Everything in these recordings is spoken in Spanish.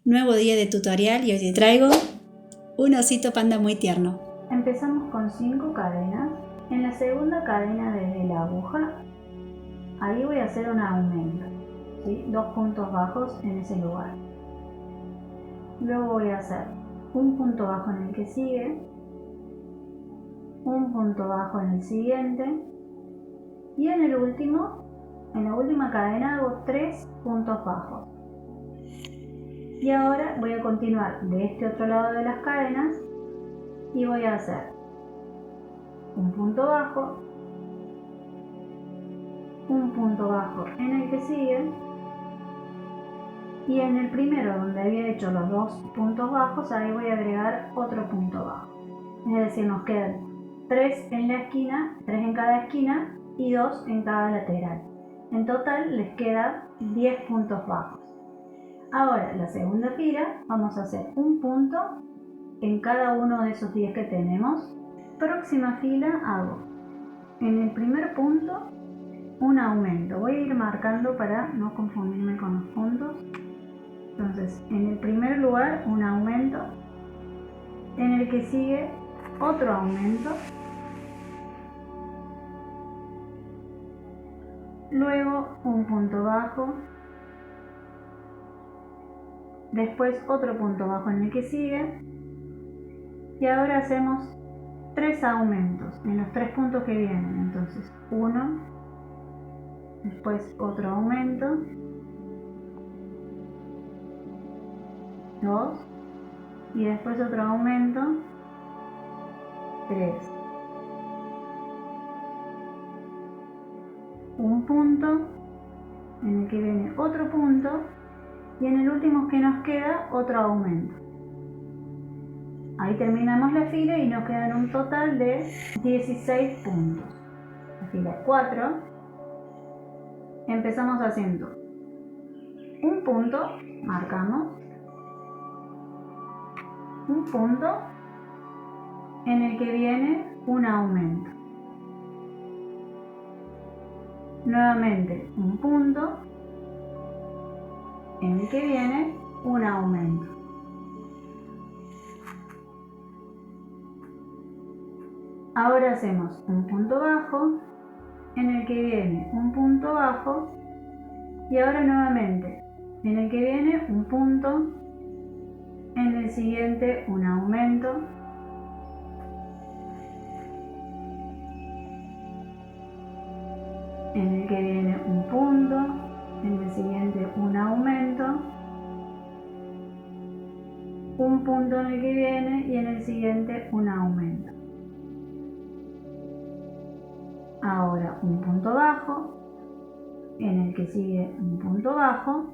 Nuevo día de tutorial y hoy te traigo un osito panda muy tierno. Empezamos con 5 cadenas. En la segunda cadena desde la aguja, ahí voy a hacer un aumento, ¿sí? 2 puntos bajos en ese lugar. Luego voy a hacer un punto bajo en el que sigue, un punto bajo en el siguiente y en la última cadena hago 3 puntos bajos. Y ahora voy a continuar de este otro lado de las cadenas y voy a hacer un punto bajo, un punto bajo en el que sigue y en el primero donde había hecho los 2 puntos bajos, ahí voy a agregar otro punto bajo. Es decir, nos quedan 3 en la esquina, 3 en cada esquina y 2 en cada lateral. En total les queda 10 puntos bajos. Ahora, la segunda fila vamos a hacer un punto en cada uno de esos 10 que tenemos. Próxima fila hago en el primer punto un aumento. Voy a ir marcando para no confundirme con los puntos. Entonces, en el primer lugar un aumento, en el que sigue otro aumento, luego un punto bajo, después otro punto bajo en el que sigue y ahora hacemos 3 aumentos en los 3 puntos que vienen. Entonces, uno, después otro aumento, 2 y después otro aumento, 3. Un punto en el que viene otro punto y en el último que nos queda otro aumento. Ahí terminamos la fila y nos quedan un total de 16 puntos. La fila 4 empezamos haciendo un punto, marcamos un punto en el que viene un aumento, nuevamente un punto en el que viene un aumento, ahora hacemos un punto bajo en el que viene un punto bajo y ahora nuevamente en el que viene un punto, en el siguiente un aumento, en el que viene un punto, en el siguiente un aumento, un punto en el que viene y en el siguiente un aumento. Ahora un punto bajo, en el que sigue un punto bajo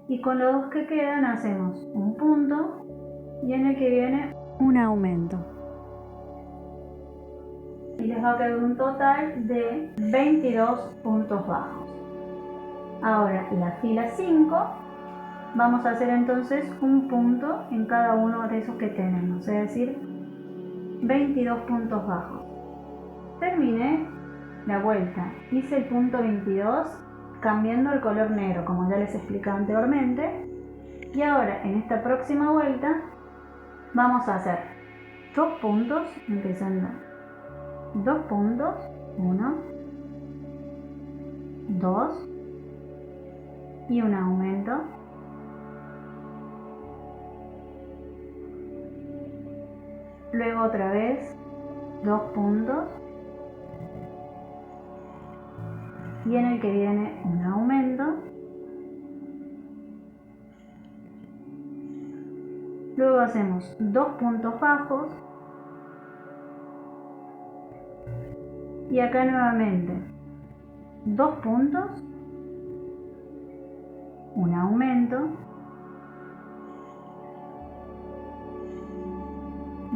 y con los 2 que quedan hacemos un punto y en el que viene un aumento. Y les va a quedar un total de 22 puntos bajos. Ahora, la fila 5, vamos a hacer entonces un punto en cada uno de esos que tenemos, es decir, 22 puntos bajos. Terminé la vuelta, hice el punto 22 cambiando el color negro, como ya les expliqué anteriormente, y ahora en esta próxima vuelta vamos a hacer 2 puntos, empezando 2 puntos, 1, 2 y un aumento, luego otra vez 2 puntos y en el que viene un aumento, luego hacemos 2 puntos bajos y acá nuevamente 2 puntos, un aumento,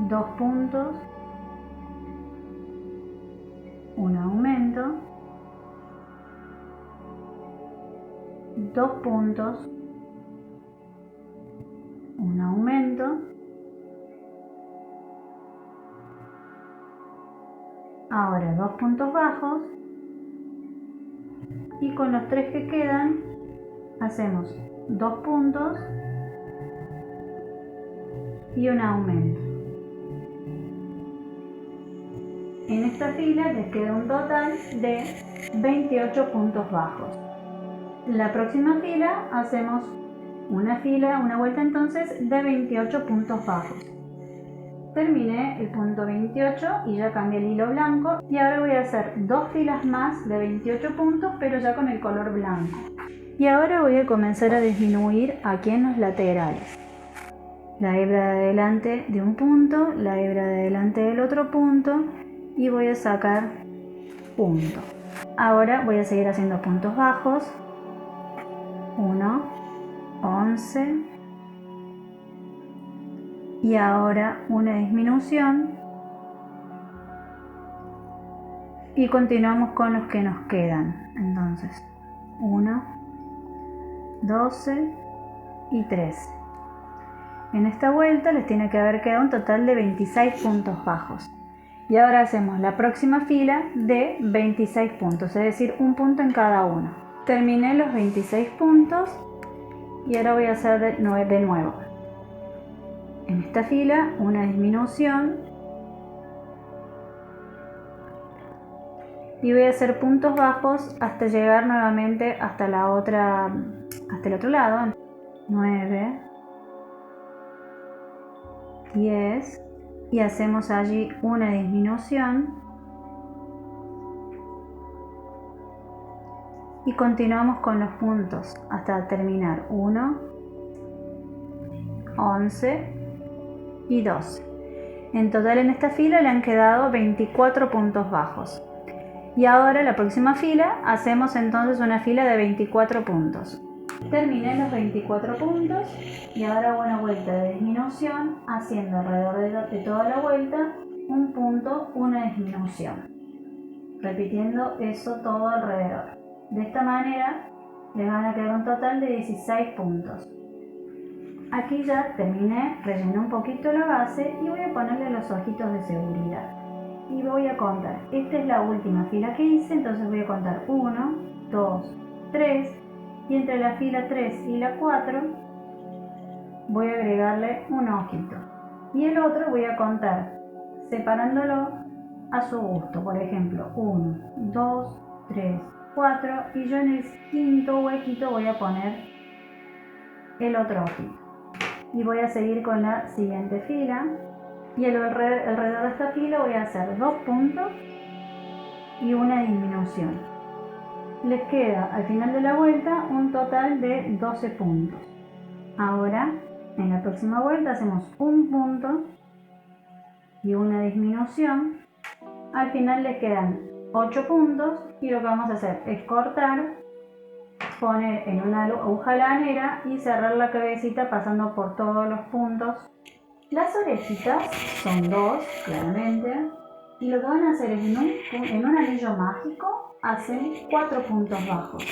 2 puntos, un aumento, 2 puntos, un aumento, ahora 2 puntos bajos y con los 3 que quedan hacemos 2 puntos y un aumento. En esta fila les queda un total de 28 puntos bajos. La próxima fila hacemos una vuelta entonces de 28 puntos bajos. Terminé el punto 28 y ya cambié el hilo blanco y ahora voy a hacer dos filas más de 28 puntos pero ya con el color blanco. Y ahora voy a comenzar a disminuir aquí en los laterales. La hebra de adelante de un punto, la hebra de adelante del otro punto y voy a sacar punto. Ahora voy a seguir haciendo puntos bajos. 1, 11 y ahora una disminución y continuamos con los que nos quedan. Entonces 1, 12 y 13. En esta vuelta les tiene que haber quedado un total de 26 puntos bajos. Y ahora hacemos la próxima fila de 26 puntos, es decir, un punto en cada uno. Terminé los 26 puntos y ahora voy a hacer de nuevo. En esta fila una disminución y voy a hacer puntos bajos hasta llegar nuevamente hasta el otro lado. 9, 10 y hacemos allí una disminución y continuamos con los puntos hasta terminar 1, 11 y 12. En total en esta fila le han quedado 24 puntos bajos. Y ahora la próxima fila hacemos entonces una fila de 24 puntos. Terminé los 24 puntos y ahora hago una vuelta de disminución haciendo alrededor de toda la vuelta un punto, una disminución, repitiendo eso todo alrededor. De esta manera les van a quedar un total de 16 puntos. Aquí ya terminé, rellené un poquito la base y voy a ponerle los ojitos de seguridad y voy a contar. Esta es la última fila que hice, entonces voy a contar 1, 2, 3 y entre la fila 3 y la 4 voy a agregarle un ojito y el otro voy a contar separándolo a su gusto. Por ejemplo, 1, 2, 3, 4 y yo en el quinto huequito voy a poner el otro ojito y voy a seguir con la siguiente fila y alrededor de esta fila voy a hacer 2 puntos y una disminución. Les queda al final de la vuelta un total de 12 puntos. Ahora en la próxima vuelta hacemos un punto y una disminución. Al final les quedan 8 puntos y lo que vamos a hacer es cortar, poner en una aguja lanera y cerrar la cabecita pasando por todos los puntos. Las orejitas son 2, claramente, y lo que van a hacer es en un anillo mágico hacen 4 puntos bajos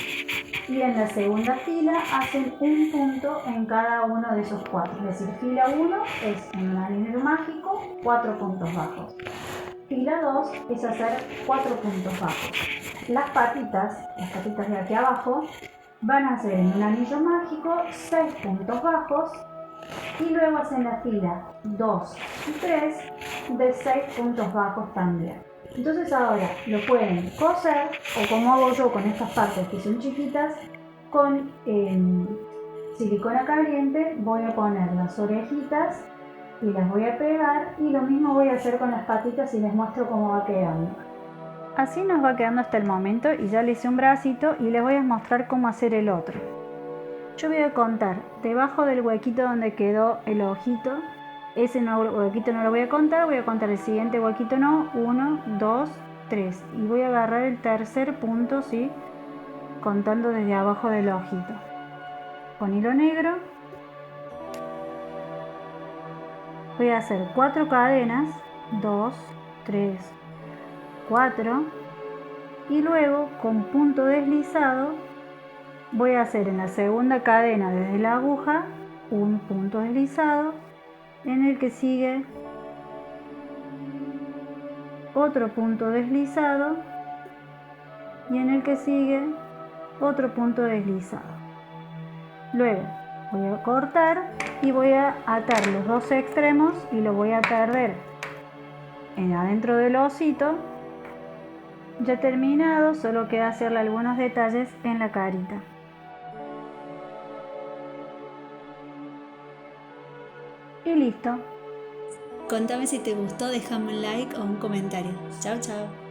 y en la segunda fila hacen un punto en cada uno de esos 4, es decir, fila 1 es en un anillo mágico 4 puntos bajos. Fila 2 es hacer 4 puntos bajos. Las patitas de aquí abajo van a hacer en un anillo mágico 6 puntos bajos y luego hacen la fila 2 y 3 de 6 puntos bajos también. Entonces ahora lo pueden coser o como hago yo con estas partes que son chiquitas, con silicona caliente voy a poner las orejitas y las voy a pegar y lo mismo voy a hacer con las patitas y les muestro cómo va quedando. Así nos va quedando hasta el momento y ya le hice un bracito y les voy a mostrar cómo hacer el otro. Yo voy a contar debajo del huequito donde quedó el ojito, ese huequito no lo voy a contar el siguiente huequito no, 1, 2, 3 y voy a agarrar el tercer punto, ¿sí? Contando desde abajo del ojito. Con hilo negro voy a hacer 4 cadenas, 2, 3, 4 y luego con punto deslizado voy a hacer en la segunda cadena desde la aguja un punto deslizado, en el que sigue otro punto deslizado y en el que sigue otro punto deslizado. Luego Voy a cortar y voy a atar los dos extremos y lo voy a perder adentro del osito. Ya terminado, solo queda hacerle algunos detalles en la carita. Y listo. Contame si te gustó, déjame un like o un comentario. Chao, chao.